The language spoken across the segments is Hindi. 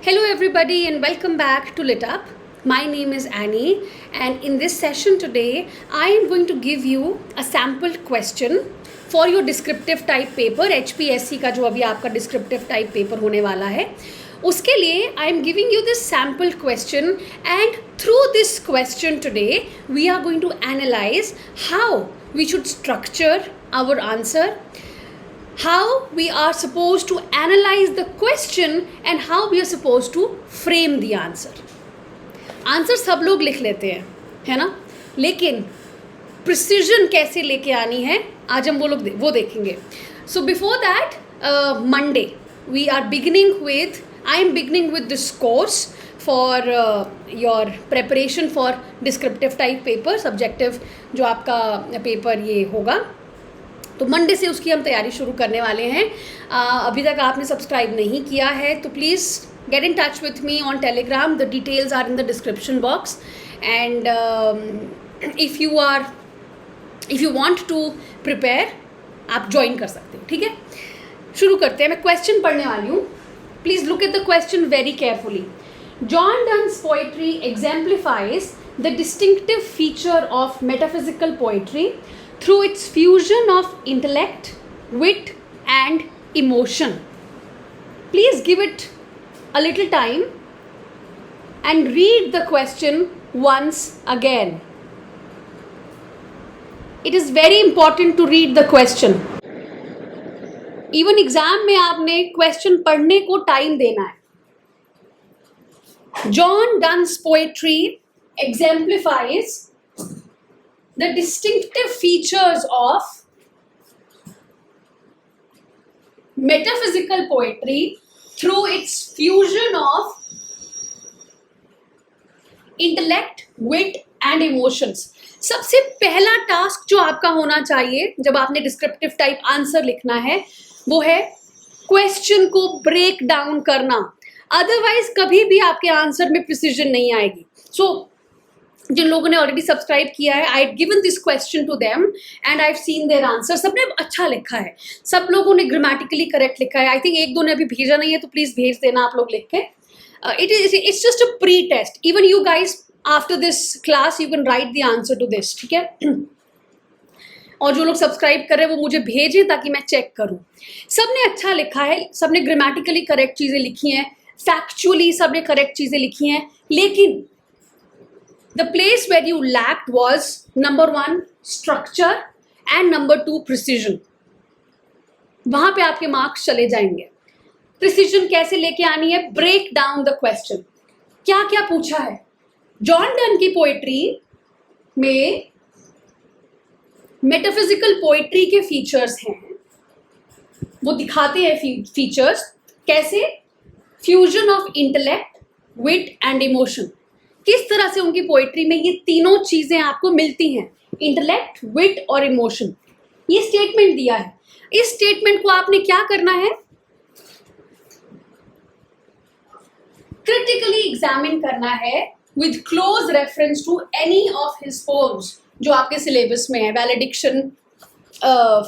Hello everybody and welcome back to Lit Up. My name is Annie and in this session today I am going to give you a sample question for your descriptive type paper HPSC का जो अभी आपका descriptive type paper होने वाला है उसके लिए I am giving you this sample question and through this question today we are going to analyze how we should structure our answer, how we are supposed to analyze the question and how we are supposed to frame the answer. Answer सब लोग लिख लेते हैं, है ना, लेकिन प्रिसिजन कैसे लेके आनी है आज हम वो देखेंगे. So before that Monday we are I am beginning with this course for your preparation for descriptive type paper. Subjective जो आपका पेपर ये होगा तो मंडे से उसकी हम तैयारी शुरू करने वाले हैं. अभी तक आपने सब्सक्राइब नहीं किया है तो please get in touch with me on Telegram. The details are in the description box and if you want to prepare आप join कर सकते हैं. ठीक है, शुरू करते हैं. मैं क्वेश्चन पढ़ने वाली हूँ. Please look at the question very carefully. John Donne's poetry exemplifies the distinctive feature of metaphysical poetry through its fusion of intellect, wit and emotion. Please give it a little time and read the question once again. It is very important to read the question. Even exam में आपने question पढ़ने को time देना है. John Donne's poetry exemplifies the distinctive features of metaphysical poetry through its fusion of intellect, wit and emotions. सबसे पहला टास्क जो आपका होना चाहिए जब आपने डिस्क्रिप्टिव टाइप आंसर लिखना है वो है क्वेश्चन को ब्रेक डाउन करना. अदरवाइज कभी भी आपके आंसर में प्रिसीजन नहीं आएगी. सो जिन लोगों ने ऑलरेडी सब्सक्राइब किया है, I have given this question to them and I have seen their answer. सबने अच्छा लिखा है, सब लोगों ने ग्रामेटिकली करेक्ट लिखा है. आई थिंक एक दो ने अभी भेजा नहीं है तो प्लीज भेज देना आप लोग लिख के. It's just a pre test. Even you guys after this class you can write the answer to this. ठीक है, और जो लोग सब्सक्राइब कर रहे हैं वो मुझे भेजें ताकि मैं चेक करूं. सबने अच्छा लिखा है, सबने ग्रामेटिकली करेक्ट चीजें लिखी हैं, फैक्चुअली सबने करेक्ट चीजें लिखी हैं, लेकिन the place where you lacked was number 1 structure and number 2 precision. वहां पे आपके मार्क्स चले जाएंगे. प्रिसीजन कैसे लेके आनी है? Break down the question. क्या क्या पूछा है? जॉन डन की पोएट्री में मेटाफिजिकल पोएट्री के फीचर्स हैं, वो दिखाते हैं फीचर्स कैसे. Fusion of intellect, wit and emotion. किस तरह से उनकी पोएट्री में ये तीनों चीजें आपको मिलती हैं, इंटेलेक्ट, विट और इमोशन. ये स्टेटमेंट दिया है. इस स्टेटमेंट को आपने क्या करना है? क्रिटिकली एग्जामिन करना है with close reference to any of his poems जो आपके सिलेबस में है, वैलेडिक्शन,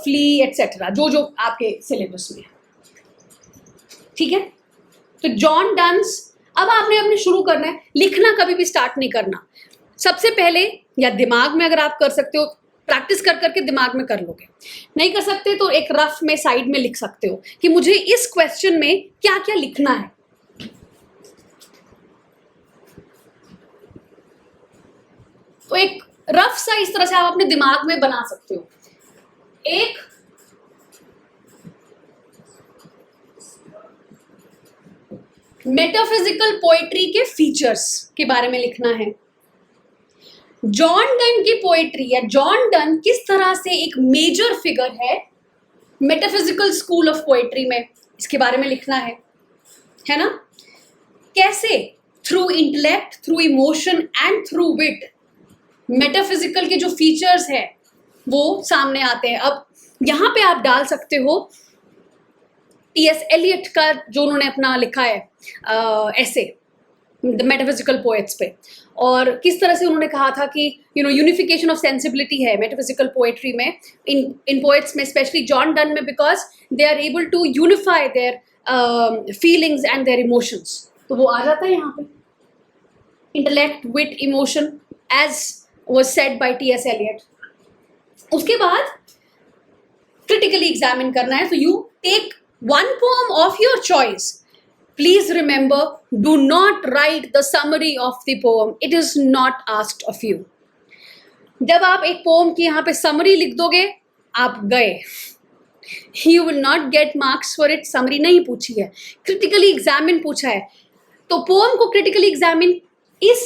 फ्ली एटसेट्रा, जो आपके सिलेबस में है. ठीक है, तो जॉन डन्स. अब आपने अपने शुरू करना है. लिखना कभी भी स्टार्ट नहीं करना. सबसे पहले या दिमाग में अगर आप कर सकते हो, प्रैक्टिस कर करके दिमाग में कर लोगे. नहीं कर सकते तो एक रफ में साइड में लिख सकते हो कि मुझे इस क्वेश्चन में क्या क्या लिखना है. तो एक रफ सा इस तरह से आप अपने दिमाग में बना सकते हो. एक मेटाफिजिकल पोएट्री के फीचर्स के बारे में लिखना है. जॉन डन की पोएट्री या जॉन डन किस तरह से एक मेजर फिगर है मेटाफिजिकल स्कूल ऑफ पोएट्री में, इसके बारे में लिखना है ना. कैसे through intellect, through emotion and through wit metaphysical के जो फीचर्स हैं वो सामने आते हैं. अब यहां पे आप डाल सकते हो टी.एस. एलियट का जो उन्होंने अपना लिखा है ऐसे द मेटाफिजिकल पोएट्स पे, और किस तरह से उन्होंने कहा था कि यूनिफिकेशन ऑफ सेंसिबिलिटी है मेटाफिजिकल पोएट्री में, इन पोएट्स में, स्पेशली जॉन डन में, because they are able to unify their feelings and their emotions. तो वो आ जाता है यहाँ पे, intellect, wit, emotion, as was said by T S Eliot. उसके बाद critically examine करना है. So you take one poem of your choice. Please remember, do not write the summary of the poem. It is not asked of you. जब आप एक पोम की यहाँ पे समरी लिख दोगे, आप गए. You will not get marks for it. Summary नहीं पूछी है, critically examine पूछा है. तो पोम को critically examine इस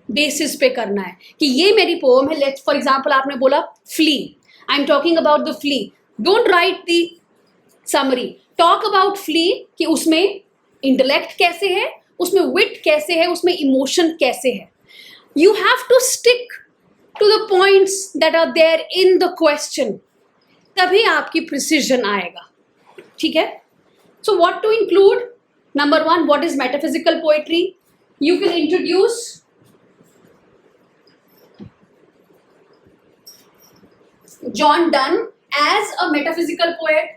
बेसिस पे करना है कि ये मेरी पोम है. लेट्स फॉर एग्जाम्पल आपने बोला flea, I am talking about the flea. Don't write the summary, talk about flea कि उसमें इंटेलेक्ट कैसे है, उसमें विट कैसे है, उसमें इमोशन कैसे है. You have to stick to the points that are there in the question, तभी आपकी प्रिसीजन आएगा. ठीक है. So what to include? Number 1, what is metaphysical poetry? You can introduce John Donne as a metaphysical poet.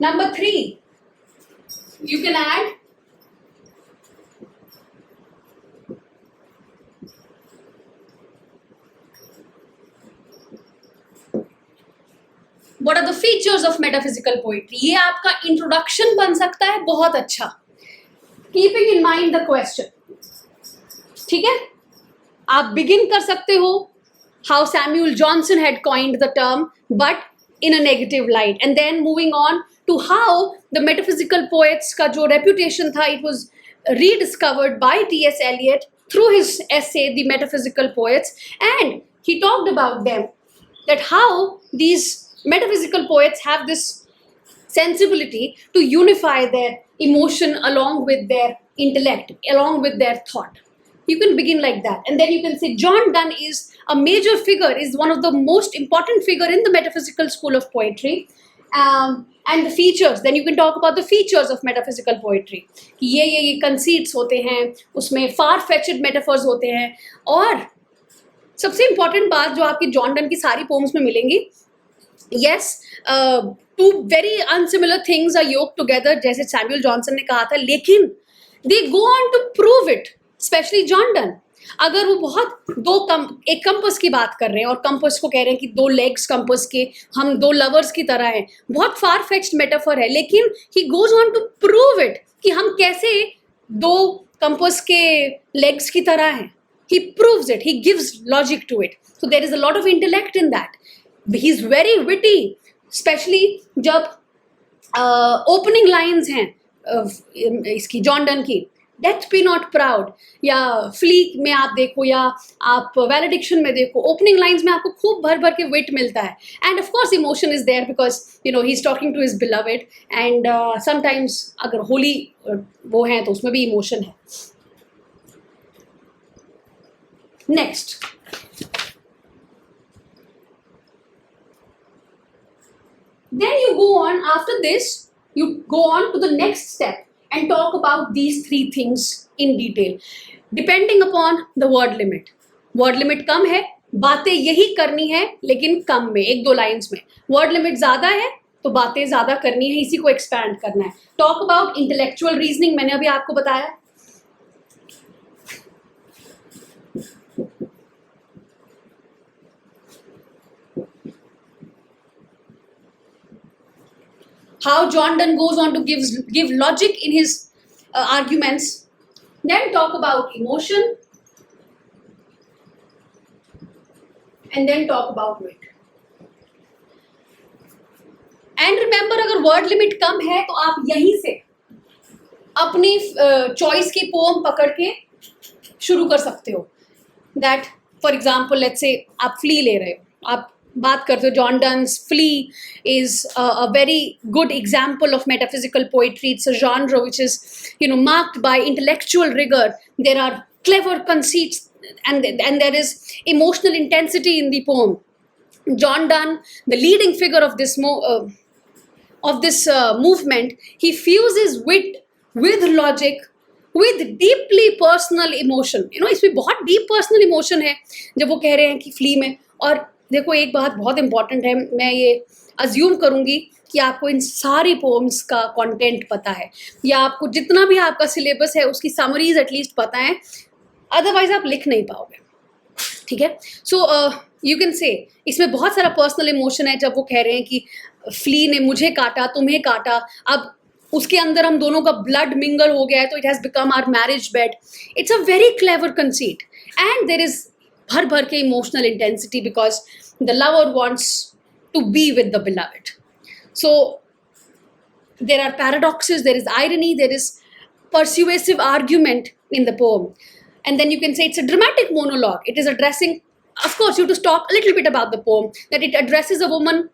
Number 3, you can add what are the features of metaphysical poetry. ये आपका इंट्रोडक्शन बन सकता है बहुत अच्छा, keeping in mind the question. ठीक है. आप बिगिन कर सकते हो how Samuel Johnson had coined the term, but in a negative light, and then moving on to how the metaphysical poets का जो reputation था, it was rediscovered by T.S. Eliot through his essay The Metaphysical Poets, and he talked about them, that how these metaphysical poets have this sensibility to unify their emotion along with their intellect, along with their thought. You can begin like that, and then you can say John Donne is a major figure, is one of the most important figure in the metaphysical school of poetry, and the features. Then you can talk about the features of metaphysical poetry. ये conceits होते हैं, उसमें far-fetched metaphors होते हैं, और सबसे important बात जो आपकी जॉन डन की सारी पोम्स में मिलेंगी, yes, two very unsimilar things are yoked together, जैसे सैमुअल जॉनसन ने कहा था, लेकिन they go on to prove it. Specially John done, अगर वो बहुत एक कंपस की बात कर रहे हैं और कंपस को कह रहे हैं कि 2 लेग्स कंपस के, हम 2 लवर्स की तरह हैं, बहुत फार फेच्ड मेटाफर है, लेकिन he goes on to prove it कि हम कैसे 2 कंपस के लेग्स की तरह हैं. He proves it, he gives logic to it. So there is a lot of intellect in that. He is very witty, specially जब ओपनिंग लाइन्स हैं इसकी जॉन डन की, डेथ बी नॉट प्राउड, या फ्ली में आप देखो, या आप वैलेडिक्शन में देखो, ओपनिंग लाइंस में आपको खूब भर भर के वेट मिलता है. And of course emotion is there because you know he is talking to his beloved, and sometimes अगर होली वो है तो उसमें भी इमोशन है. Next, then you go on, after this you go on to the next step and talk about these 3 things in detail, depending upon the word limit. Word limit कम है, बातें यही करनी है लेकिन कम में, 1-2 लाइन्स में. word limit ज़्यादा है तो बातें ज़्यादा करनी है, इसी को एक्सपैंड करना है. टॉक अबाउट इंटेलेक्चुअल रीजनिंग, मैंने अभी आपको बताया. How John Donne goes on to give logic in his arguments. Then talk about emotion, and then talk about wit. And remember, अगर word limit कम है तो आप यहीं से अपनी चॉइस की पोम पकड़ के शुरू कर सकते हो. That for example, let's say आप फ्ली ले रहे हो, आप बात करते हो, John Donne's flea is a very good example of metaphysical poetry. It's a genre which is, you know, marked by intellectual rigor. There are clever conceits, and there is emotional intensity in the poem. John Donne, the leading figure of this movement, he fuses wit with logic, with deeply personal emotion. You know, इसमें बहुत deep personal emotion है जब वो कह रहे हैं कि फ्ली में. और देखो एक बात बहुत इंपॉर्टेंट है, मैं ये अज्यूम करूंगी कि आपको इन सारी पोम्स का कंटेंट पता है, या आपको जितना भी आपका सिलेबस है उसकी समरीज एटलीस्ट पता है, अदरवाइज आप लिख नहीं पाओगे। ठीक है, सो यू कैन से इसमें बहुत सारा पर्सनल इमोशन है। जब वो कह रहे हैं कि फ्ली ने मुझे काटा, तुम्हें काटा, अब उसके अंदर हम दोनों का ब्लड मिंगल हो गया है, तो it has become our marriage bed. It's a very clever conceit and there is भर भर के emotional intensity because the lover wants to be with the beloved. So there are paradoxes, there is irony, there is persuasive argument in the poem. And then you can say it's a dramatic monologue. It is addressing, of course, you have to talk a little bit about the poem, that it addresses a woman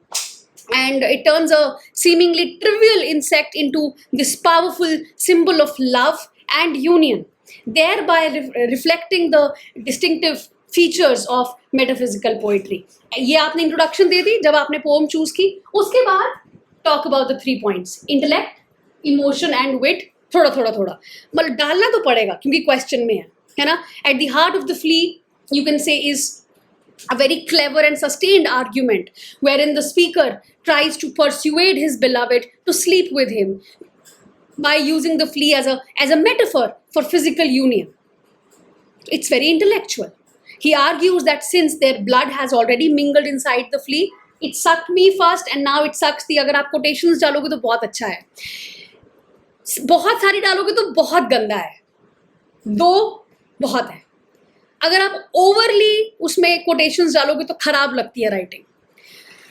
and it turns a seemingly trivial insect into this powerful symbol of love and union, thereby reflecting the distinctive features of metaphysical poetry. ये आपने इंट्रोडक्शन दे दी जब आपने पोम चूज की, उसके बाद talk about the 3 points: intellect, emotion and wit. थोड़ा थोड़ा थोड़ा मतलब डालना तो पड़ेगा क्योंकि क्वेश्चन में है ना। At the heart of the flea you can से is a very clever and sustained argument wherein the speaker tries to persuade his beloved to sleep with him by using the flea as a metaphor for physical union. It's very intellectual. He argues that since their blood has already mingled inside the flea, it sucked me first and now it sucks the, अगर आप quotations डालोगे तो बहुत अच्छा है, बहुत सारी डालोगे तो बहुत गंदा है, 2 बहुत है, अगर आप ओवरली उसमें कोटेशंस डालोगे तो खराब लगती है राइटिंग।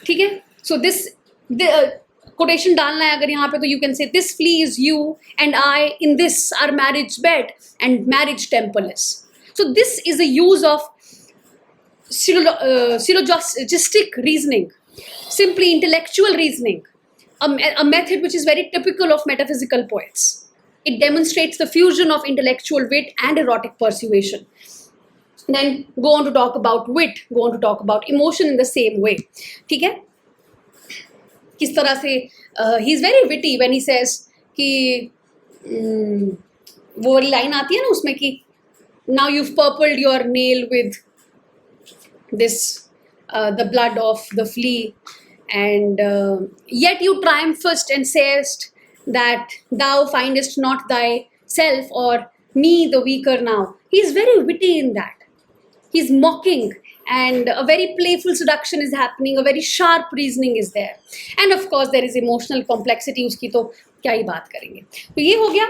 ठीक है, सो दिस कोटेशन डालना है अगर यहाँ पे तो you can say this flea is you and I in this are marriage bed and marriage temple is. So this is a use of syllogistic reasoning, simply intellectual reasoning, a method which is very typical of metaphysical poets. It demonstrates the fusion of intellectual wit and erotic persuasion. Then go on to talk about wit, go on to talk about emotion in the same way. ठीक है, किस तरह से he is very witty when he says कि वो वाली लाइन आती है ना उसमें कि now you've purpled your nail with this the blood of the flea and yet you triumphest and sayest that thou findest not thyself or me the weaker now. He is very witty in that. He's mocking and a very playful seduction is happening, a very sharp reasoning is there, and of course there is emotional complexity, उसकी तो क्या ही बात करेंगे। तो ये हो गया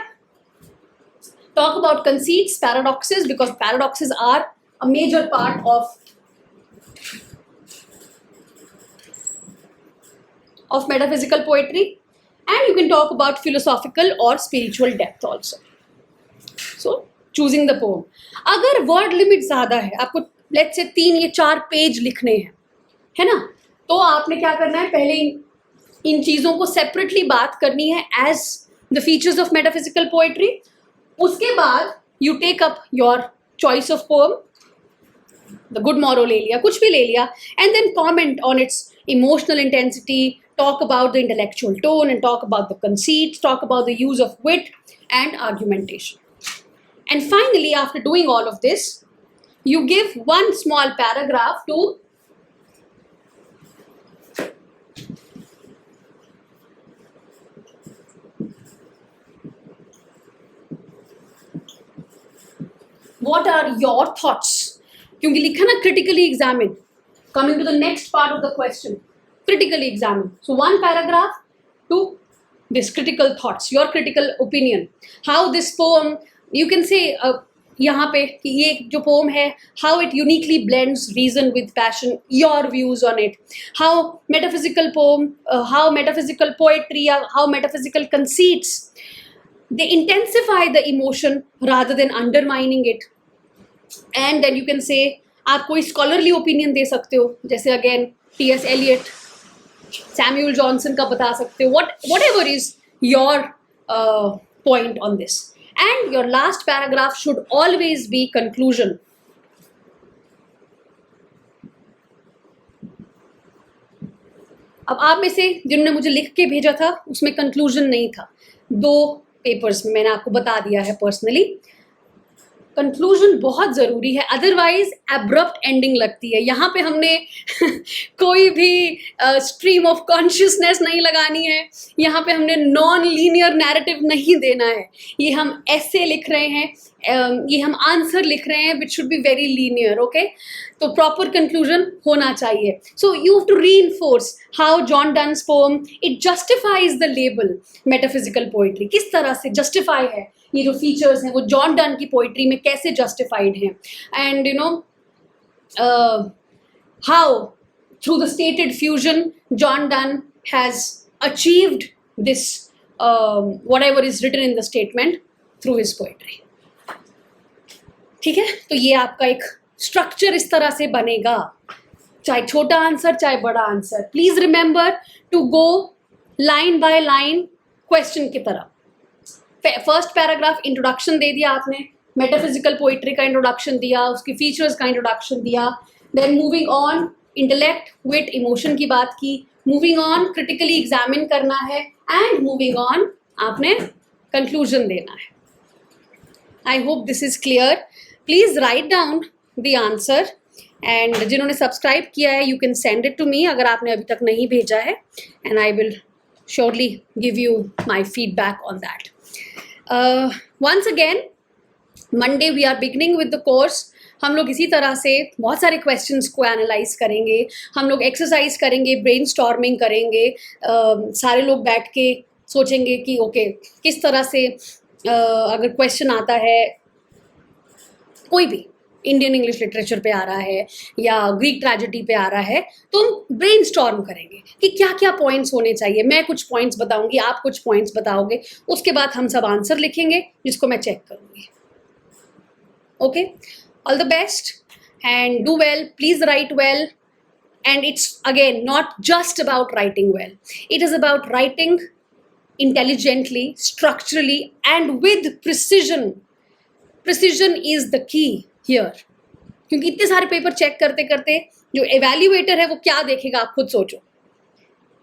talk about conceits, paradoxes, because paradoxes are a major part of metaphysical poetry, and you can talk about philosophical or spiritual depth also. So choosing the poem, अगर वर्ड लिमिट ज्यादा है, आपको लेट्स से 3 या 4 पेज लिखने हैं, है ना, तो आपने क्या करना है, पहले इन चीजों को सेपरेटली बात करनी है as the features of metaphysical poetry. उसके बाद you take up your choice of poem, the good morrow ले लिया, कुछ भी ले लिया, and then comment on its emotional intensity, talk about the intellectual tone and talk about the conceits, talk about the use of wit and argumentation. And finally, after doing all of this, you give one small paragraph to what are your thoughts? क्योंकि लिखा ना critically examine. Coming to the next part of the question, critically examine. So one paragraph to this critical thoughts, your critical opinion, how this poem, you can say यहाँ पे कि ये जो poem है, how it uniquely blends reason with passion, your views on it, how metaphysical poem, how metaphysical poetry, how metaphysical conceits, they intensify the emotion rather than undermining it. And then you can say आप कोई scholarly opinion दे सकते हो, जैसे again T.S. Eliot, Samuel Johnson का बता सकते हो, whatever is your point on this. And your last paragraph should always be conclusion. अब आप में से जिन्होंने मुझे लिख के भेजा था उसमें कंक्लूजन नहीं था, 2 पेपर्स में मैंने आपको बता दिया है पर्सनली। कंक्लूजन बहुत ज़रूरी है, अदरवाइज एब्रप्ट एंडिंग लगती है। यहाँ पे हमने कोई भी स्ट्रीम ऑफ कॉन्शियसनेस नहीं लगानी है, यहाँ पे हमने नॉन लीनियर नैरेटिव नहीं देना है। ये हम ऐसे लिख रहे हैं, ये हम आंसर लिख रहे हैं which should be very linear, okay. तो प्रॉपर कंक्लूजन होना चाहिए। So you have to reinforce how John Donne's poem it justifies the label metaphysical poetry. किस तरह से जस्टिफाई है, ये जो फीचर्स हैं वो जॉन डन की पोइट्री में कैसे जस्टिफाइड हैं, and you know how through the stated fusion John Donne has achieved this whatever is written in the statement through his poetry. ठीक है, तो ये आपका एक स्ट्रक्चर इस तरह से बनेगा, चाहे छोटा आंसर चाहे बड़ा answer. Please remember to go line by line question की तरह। फर्स्ट पैराग्राफ इंट्रोडक्शन दे दिया आपने, मेटाफिजिकल पोइट्री का इंट्रोडक्शन दिया, उसकी फीचर्स का इंट्रोडक्शन दिया, then moving on intellect wit emotion की बात की, मूविंग ऑन क्रिटिकली एग्जामिन करना है, एंड मूविंग ऑन आपने कंक्लूजन देना है। I hope this is clear. Please write down the answer, and जिन्होंने सब्सक्राइब किया है you can send it to me अगर आपने अभी तक नहीं भेजा है, and I will surely give you my feedback on that. Once again, Monday we are beginning with the course. हम लोग इसी तरह से बहुत सारे क्वेश्चंस को एनालाइज करेंगे, हम लोग एक्सरसाइज करेंगे, ब्रेन स्टॉर्मिंग करेंगे, सारे लोग बैठ के सोचेंगे कि ओके किस तरह से अगर क्वेश्चन आता है, कोई भी इंडियन इंग्लिश लिटरेचर पे आ रहा है या ग्रीक ट्रेजेडी पे आ रहा है, तो हम ब्रेन स्टॉर्म करेंगे कि क्या क्या पॉइंट्स होने चाहिए। मैं कुछ पॉइंट्स बताऊंगी, आप कुछ पॉइंट्स बताओगे, उसके बाद हम सब आंसर लिखेंगे जिसको मैं चेक करूंगी। Okay, all the best and do well, please right well, and it's again not just about writing well, it is about writing intelligently, structurally and with precision. Precision is the key here, क्योंकि इतने सारे पेपर चेक करते करते जो एवैल्यूएटर है वो क्या देखेगा, आप खुद सोचो,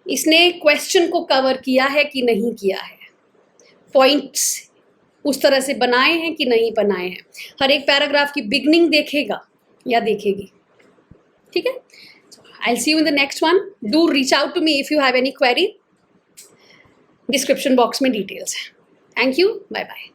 इसने क्वेश्चन को कवर किया है कि नहीं किया है, पॉइंट्स उस तरह से बनाए हैं कि नहीं बनाए हैं, हर एक पैराग्राफ की बिगनिंग देखेगा या देखेगी। ठीक है, I will see you in the next one. Do reach out to me if you have any query, description box में डिटेल्स है। Thank you, bye bye.